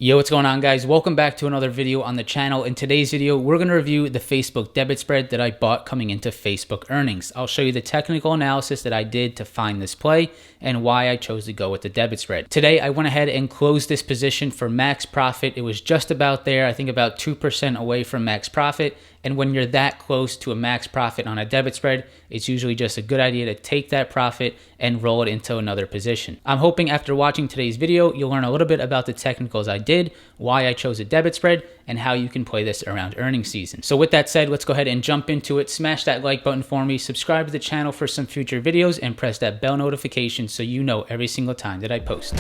Yo, what's going on, guys? Welcome back to another video on the channel. In today's video, we're going to review the Facebook debit spread that I bought coming into Facebook earnings. I'll show you the technical analysis that I did to find this play and why I chose to go with the debit spread. Today, I went ahead and closed this position for max profit. It was just about there, I think about 2% away from max profit. And when you're that close to a max profit on a debit spread, it's usually just a good idea to take that profit and roll it into another position. I'm hoping after watching today's video, you'll learn a little bit about the technicals I did, why I chose a debit spread, and how you can play this around earnings season. So with that said, let's go ahead and jump into it. Smash that like button for me, subscribe to the channel for some future videos, and press that bell notification so you know every single time that I post.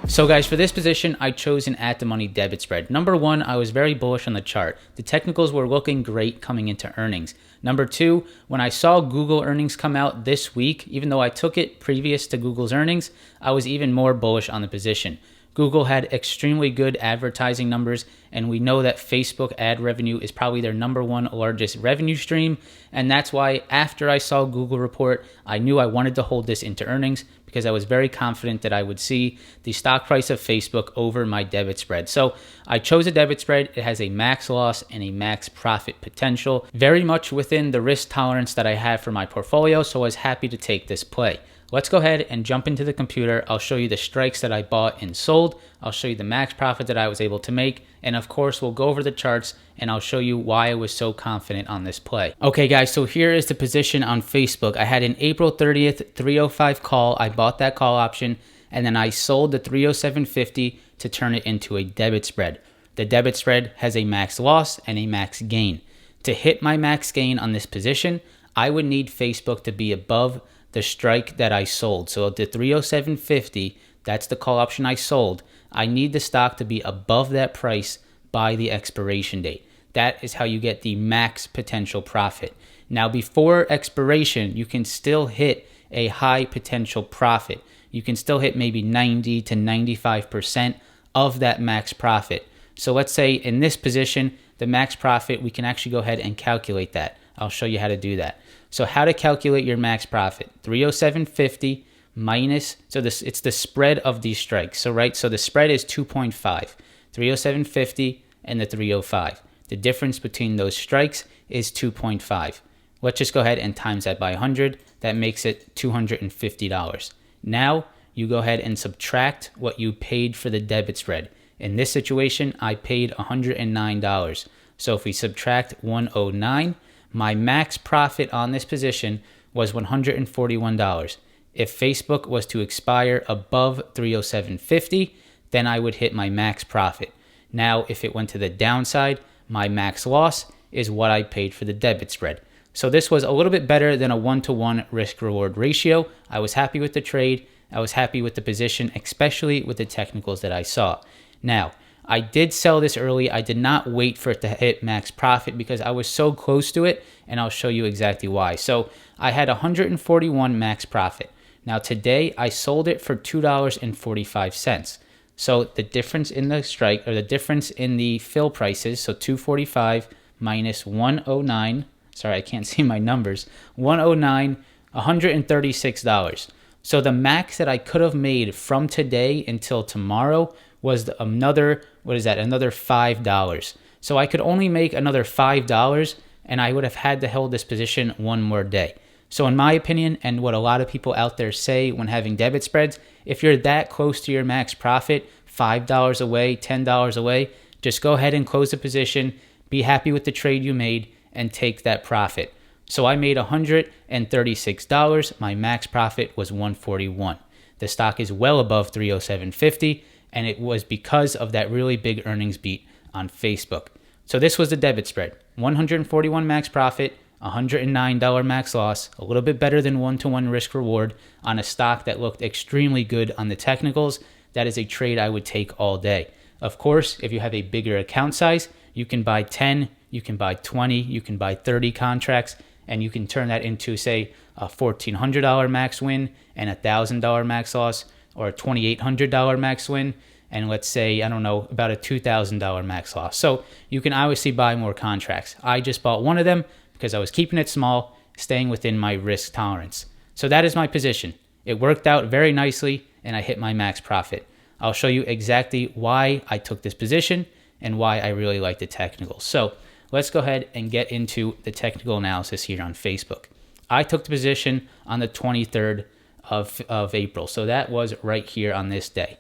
So guys, for this position, I chose an at-the-money debit spread. Number one, I was very bullish on the chart. The technicals were looking great coming into earnings. Number two, when I saw Google earnings come out this week, even though I took it previous to Google's earnings, I was even more bullish on the position. Google had extremely good advertising numbers, and we know that Facebook ad revenue is probably their number one largest revenue stream, and that's why after I saw Google report, I knew I wanted to hold this into earnings because I was very confident that I would see the stock price of Facebook over my debit spread. So I chose a debit spread. It has a max loss and a max profit potential, very much within the risk tolerance that I have for my portfolio, so I was happy to take this play. Let's go ahead and jump into the computer. I'll show you the strikes that I bought and sold. I'll show you the max profit that I was able to make. And of course, we'll go over the charts and I'll show you why I was so confident on this play. Okay guys, so here is the position on Facebook. I had an April 30th 305 call. I bought that call option and then I sold the 307.50 to turn it into a debit spread. The debit spread has a max loss and a max gain. To hit my max gain on this position, I would need Facebook to be above the strike that I sold. So the 307.50, that's the call option I sold. I need the stock to be above that price by the expiration date. That is how you get the max potential profit. Now, before expiration, you can still hit a high potential profit. You can still hit maybe 90 to 95% of that max profit. So let's say in this position, the max profit, we can actually go ahead and calculate that. I'll show you how to do that. So how to calculate your max profit? 307.50 minus, so it's the spread of these strikes. So the spread is 2.5, 307.50 and the 305. The difference between those strikes is 2.5. Let's just go ahead and times that by 100. That makes it $250. Now you go ahead and subtract what you paid for the debit spread. In this situation, I paid $109. So if we subtract 109, my max profit on this position was $141. If Facebook was to expire above 307.50, then I would hit my max profit. Now, if it went to the downside, my max loss is what I paid for the debit spread. So this was a little bit better than a 1-to-1 risk-reward ratio. I was happy with the trade. I was happy with the position, especially with the technicals that I saw. Now, I did sell this early. I did not wait for it to hit max profit because I was so close to it, and I'll show you exactly why. So I had 141 max profit. Now today I sold it for $2.45. So the difference in the strike, or the difference in the fill prices, so 245 minus 109, sorry, I can't see my numbers, 109, $136. So the max that I could have made from today until tomorrow was another $5. So I could only make another $5 and I would have had to hold this position one more day. So in my opinion, and what a lot of people out there say when having debit spreads, if you're that close to your max profit, $5 away, $10 away, just go ahead and close the position, be happy with the trade you made, and take that profit. So I made $136. My max profit was $141. The stock is well above 307.50, and it was because of that really big earnings beat on Facebook. So this was the debit spread. 141 max profit, $109 max loss, a little bit better than 1-to-1 risk reward on a stock that looked extremely good on the technicals. That is a trade I would take all day. Of course, if you have a bigger account size, you can buy 10, you can buy 20, you can buy 30 contracts, and you can turn that into, say, a $1,400 max win and a $1,000 max loss, or a $2,800 max win, and let's say, I don't know, about a $2,000 max loss. So you can obviously buy more contracts. I just bought one of them because I was keeping it small, staying within my risk tolerance. So that is my position. It worked out very nicely and I hit my max profit. I'll show you exactly why I took this position and why I really like the technicals. So let's go ahead and get into the technical analysis here on Facebook. I took the position on the 23rd of April. So that was right here on this day.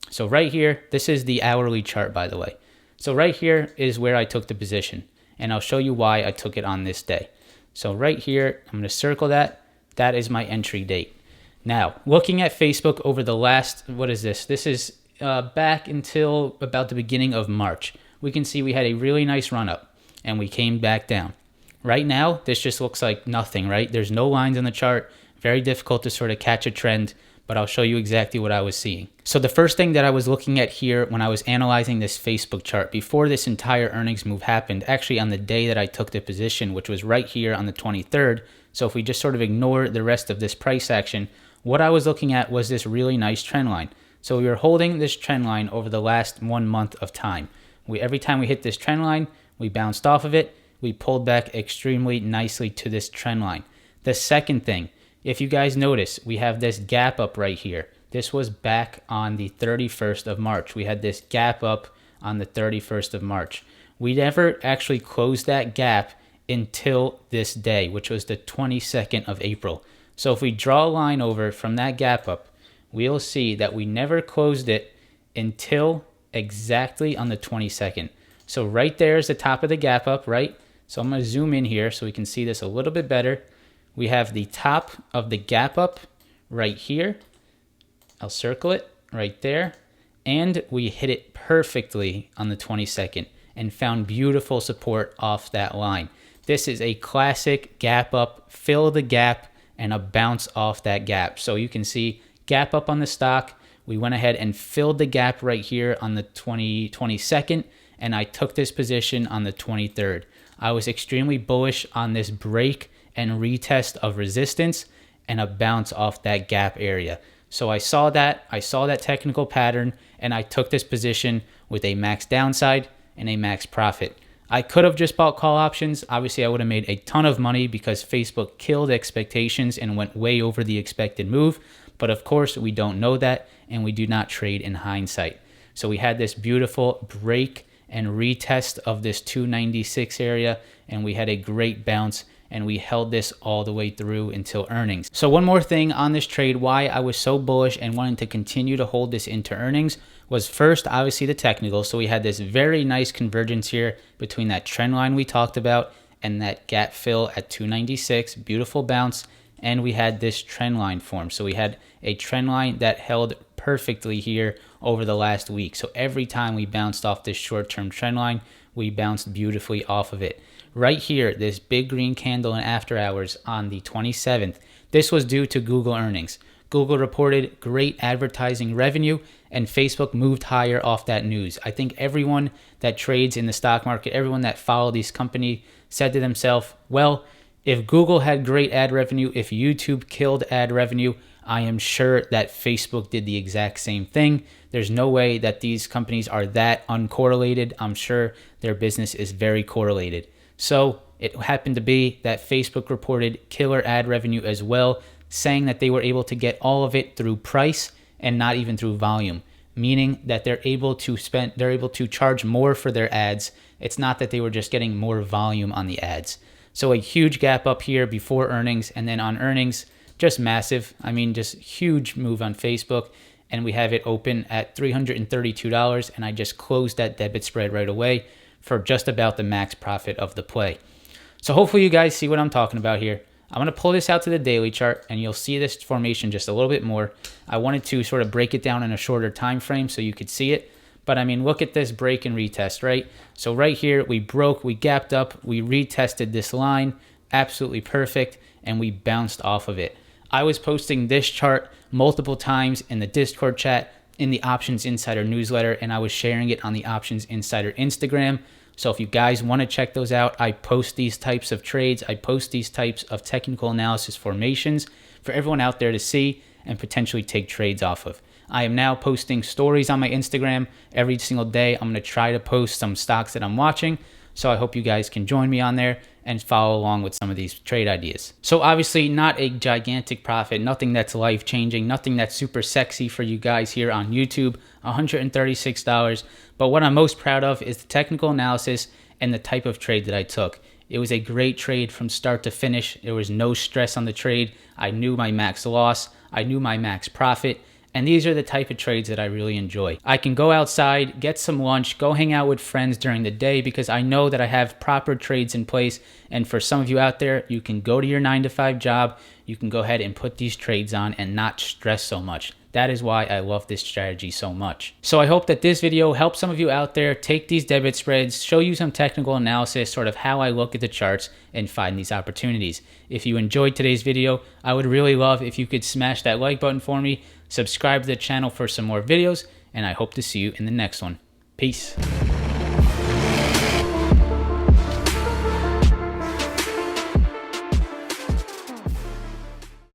So right here, this is the hourly chart, by the way. So right here is where I took the position, and I'll show you why I took it on this day. So right here, I'm going to circle that. That is my entry date. Now, looking at Facebook over the last, what is this? This is back until about the beginning of March. We can see we had a really nice run up, and we came back down. Right now, this just looks like nothing, right? There's no lines on the chart. Very difficult to sort of catch a trend, but I'll show you exactly what I was seeing. So the first thing that I was looking at here when I was analyzing this Facebook chart before this entire earnings move happened, actually on the day that I took the position, which was right here on the 23rd. So if we just sort of ignore the rest of this price action, what I was looking at was this really nice trend line. So we were holding this trend line over the last 1 month of time. Every time we hit this trend line, we bounced off of it. We pulled back extremely nicely to this trend line. The second thing, if you guys notice, we have this gap up right here. This was back on the 31st of March. We had this gap up on the 31st of March. We never actually closed that gap until this day, which was the 22nd of April. So if we draw a line over from that gap up, we'll see that we never closed it until exactly on the 22nd. So right there is the top of the gap up, right? So I'm going to zoom in here so we can see this a little bit better. We have the top of the gap up right here. I'll circle it right there. And we hit it perfectly on the 22nd and found beautiful support off that line. This is a classic gap up, fill the gap, and a bounce off that gap. So you can see gap up on the stock. We went ahead and filled the gap right here on the 22nd, and I took this position on the 23rd. I was extremely bullish on this break and retest of resistance and a bounce off that gap area. So I saw that technical pattern, and I took this position with a max downside and a max profit. I could have just bought call options. Obviously, I would have made a ton of money because Facebook killed expectations and went way over the expected move. But of course, we don't know that, and we do not trade in hindsight. So we had this beautiful break and retest of this 296 area, and we had a great bounce, and we held this all the way through until earnings. So one more thing on this trade, why I was so bullish and wanting to continue to hold this into earnings was first, obviously the technical. So we had this very nice convergence here between that trend line we talked about and that gap fill at 296, beautiful bounce, and we had this trend line form. So we had a trend line that held perfectly here over the last week. So every time we bounced off this short-term trend line, we bounced beautifully off of it. Right here, this big green candle in after hours on the 27th, this was due to Google earnings. Google reported great advertising revenue, and Facebook moved higher off that news. I think everyone that trades in the stock market, everyone that followed these companies said to themselves, well, if Google had great ad revenue, if YouTube killed ad revenue, I am sure that Facebook did the exact same thing. There's no way that these companies are that uncorrelated. I'm sure their business is very correlated. So it happened to be that Facebook reported killer ad revenue as well, saying that they were able to get all of it through price and not even through volume, meaning that they're able to charge more for their ads. It's not that they were just getting more volume on the ads. So a huge gap up here before earnings, and then on earnings, just massive. I mean, just huge move on Facebook, and we have it open at $332, and I just closed that debit spread right away for just about the max profit of the play. So hopefully you guys see what I'm talking about here. I'm going to pull this out to the daily chart, and you'll see this formation just a little bit more. I wanted to sort of break it down in a shorter time frame so you could see it. But I mean, look at this break and retest, right? So right here, we broke, we gapped up, we retested this line, absolutely perfect, and we bounced off of it. I was posting this chart multiple times in the Discord chat, in the Options Insider newsletter, and I was sharing it on the Options Insider Instagram. So if you guys want to check those out, I post these types of trades. I post these types of technical analysis formations for everyone out there to see and potentially take trades off of. I am now posting stories on my Instagram every single day. I'm going to try to post some stocks that I'm watching. So I hope you guys can join me on there and follow along with some of these trade ideas. So obviously not a gigantic profit, nothing that's life-changing, nothing that's super sexy for you guys here on YouTube, $136. But what I'm most proud of is the technical analysis and the type of trade that I took. It was a great trade from start to finish. There was no stress on the trade. I knew my max loss. I knew my max profit. And these are the type of trades that I really enjoy. I can go outside, get some lunch, go hang out with friends during the day because I know that I have proper trades in place. And for some of you out there, you can go to your 9-to-5 job. You can go ahead and put these trades on and not stress so much. That is why I love this strategy so much. So I hope that this video helps some of you out there take these debit spreads, show you some technical analysis, sort of how I look at the charts and find these opportunities. If you enjoyed today's video, I would really love if you could smash that like button for me, subscribe to the channel for some more videos, and I hope to see you in the next one. Peace.